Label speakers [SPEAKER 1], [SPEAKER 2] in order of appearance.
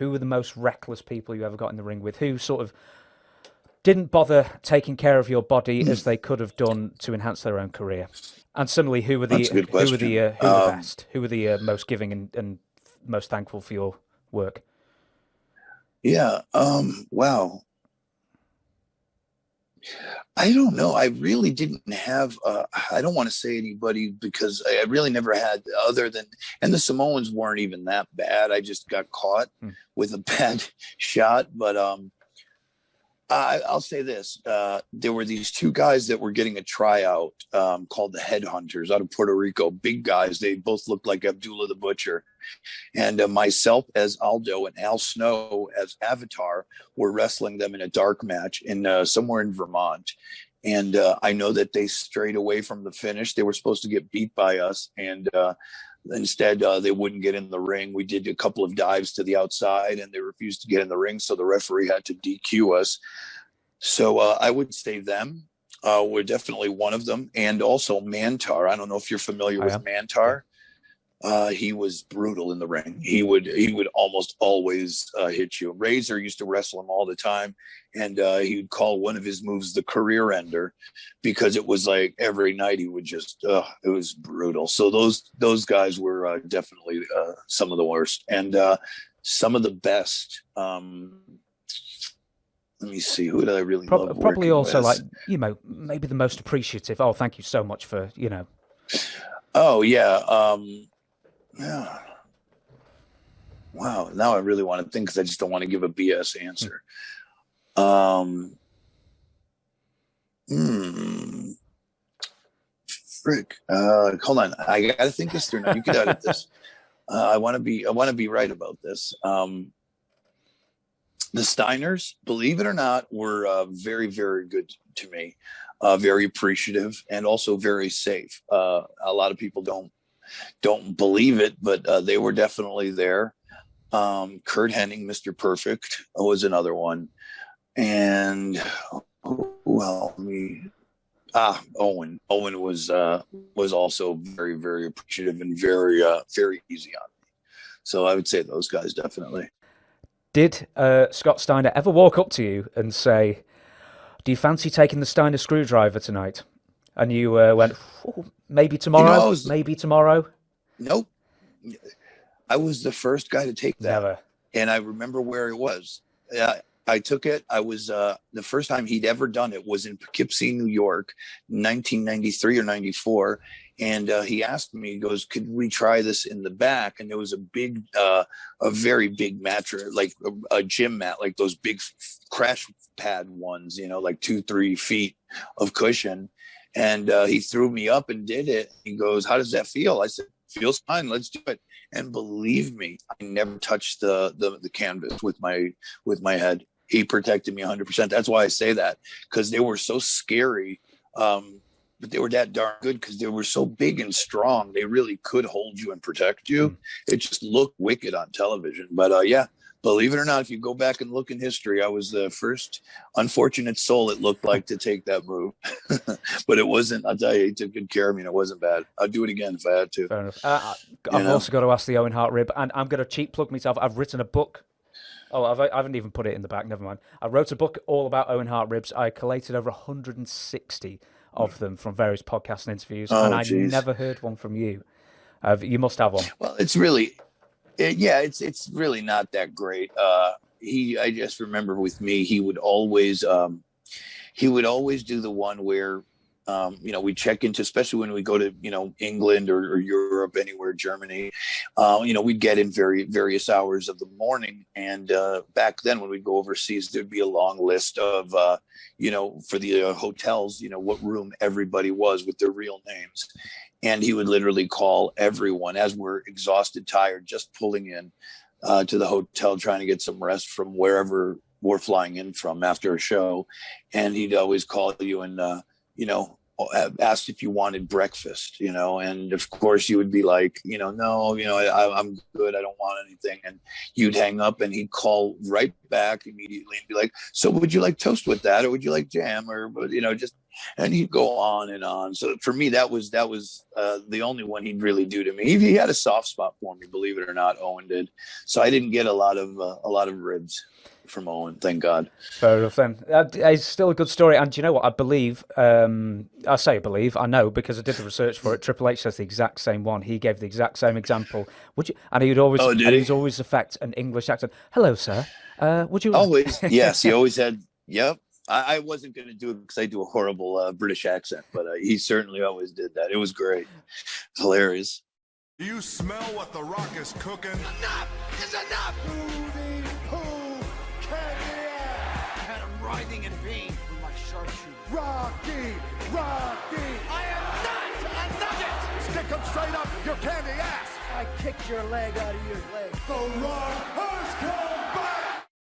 [SPEAKER 1] Who were the most reckless people you ever got in the ring with? Who sort of didn't bother taking care of your body as they could have done to enhance their own career? And similarly, who were
[SPEAKER 2] That's a good question.
[SPEAKER 1] the best? Who were the most giving and most thankful for your work?
[SPEAKER 2] Yeah. Wow. I don't know. I really didn't have, I don't want to say anybody because I really never had other than, and the Samoans weren't even that bad. I just got caught with a bad shot. But I'll say this. There were these two guys that were getting a tryout called the Headhunters out of Puerto Rico. Big guys. They both looked like Abdullah the Butcher. And myself as Aldo and Al Snow as Avatar were wrestling them in a dark match in somewhere in Vermont. And I know that they strayed away from the finish. They were supposed to get beat by us. And instead, they wouldn't get in the ing. We did a couple of dives to the outside and they refused to get in the ring. So the referee had to DQ us. So I would say them. Were definitely one of them. And also Mantar. I don't know if you're familiar with Mantar. He was brutal in the ring. He would almost always hit you. Razor used to wrestle him all the time, and he would call one of his moves the career ender because it was like every night he would just it was brutal. So those guys were definitely some of the worst and some of the best. Let me see, who did I really love?
[SPEAKER 1] Probably also
[SPEAKER 2] with?
[SPEAKER 1] like maybe the most appreciative. Oh, thank you so much for
[SPEAKER 2] Oh yeah. Yeah. Wow. Now I really want to think because I just don't want to give a BS answer. Frick. Hold on. I gotta think this through now. You could edit this. I want to be right about this. The Steiners, believe it or not, were very, very good to me. Very appreciative and also very safe. A lot of people don't believe it, but they were definitely there. Kurt Hennig, Mr. Perfect, was another one. And Owen. Owen was also very, very appreciative and very easy on me. So I would say those guys definitely.
[SPEAKER 1] Did Scott Steiner ever walk up to you and say, "Do you fancy taking the Steiner screwdriver tonight?" And you went, oh, maybe tomorrow, maybe tomorrow.
[SPEAKER 2] Nope. I was the first guy to take that.
[SPEAKER 1] Never.
[SPEAKER 2] And I remember where it was. I took it. I was the first time he'd ever done it was in Poughkeepsie, New York, 1993 or 94. And he asked me, he goes, could we try this in the back? And there was a very big mattress, like a gym mat, like those big crash pad ones, like 2-3 feet of cushion. And he threw me up and did it. He goes, how does that feel? I said, feels fine. Let's do it. And believe me, I never touched the canvas with my head. He protected me 100%. That's why I say that, because they were so scary. But they were that darn good because they were so big and strong. They really could hold you and protect you. It just looked wicked on television. But yeah, believe it or not, if you go back and look in history, I was the first unfortunate soul it looked like to take that move. But it wasn't. I'll tell you, he took good care of me, and it wasn't bad. I'd do it again if I had to.
[SPEAKER 1] Fair enough. I've also got to ask the Owen Hart Rib, and I'm going to cheap plug myself. I've written a book. Oh, I haven't even put it in the back. Never mind. I wrote a book all about Owen Hart Ribs. I collated over 160 of them from various podcasts and interviews, and I never heard one from you. You must have one.
[SPEAKER 2] Well, it's really, it's really not that great. I just remember with me, he would always do the one where, we check into, especially when we go to, England or Europe, anywhere, Germany, we'd get in various hours of the morning. And back then when we'd go overseas, there'd be a long list of, for the hotels, what room everybody was with their real names. And he would literally call everyone as we're exhausted, tired, just pulling in to the hotel, trying to get some rest from wherever we're flying in from after a show. And he'd always call you and, asked if you wanted breakfast, and of course you would be like, no, I'm good. I don't want anything. And you'd hang up and he'd call right back immediately and be like, so would you like toast with that? Or would you like jam? Or, and he'd go on and on. So for me, that was the only one he'd really do to me. He had a soft spot for me, believe it or not. Owen did. So I didn't get a lot of ribs from Owen, thank God.
[SPEAKER 1] Fair enough then. It's still a good story, and do you know what? I believe, I say believe, I know because I did the research for it. Triple H says the exact same one. He gave the exact same example. Would you? And he'd always affect an English accent. Hello, sir. Would you?
[SPEAKER 2] Always, yes. He always had. Yep. I wasn't going to do it because I do a horrible British accent, but he certainly always did that. It was great, hilarious.
[SPEAKER 3] Do you smell what the Rock is cooking?
[SPEAKER 4] Enough is enough. I had him writhing in pain from my sharpshooter.
[SPEAKER 3] Rocky!
[SPEAKER 4] I am not a nugget!
[SPEAKER 3] Stick him straight up your candy ass!
[SPEAKER 5] I kicked your leg out of your leg.
[SPEAKER 3] The Rock has come back!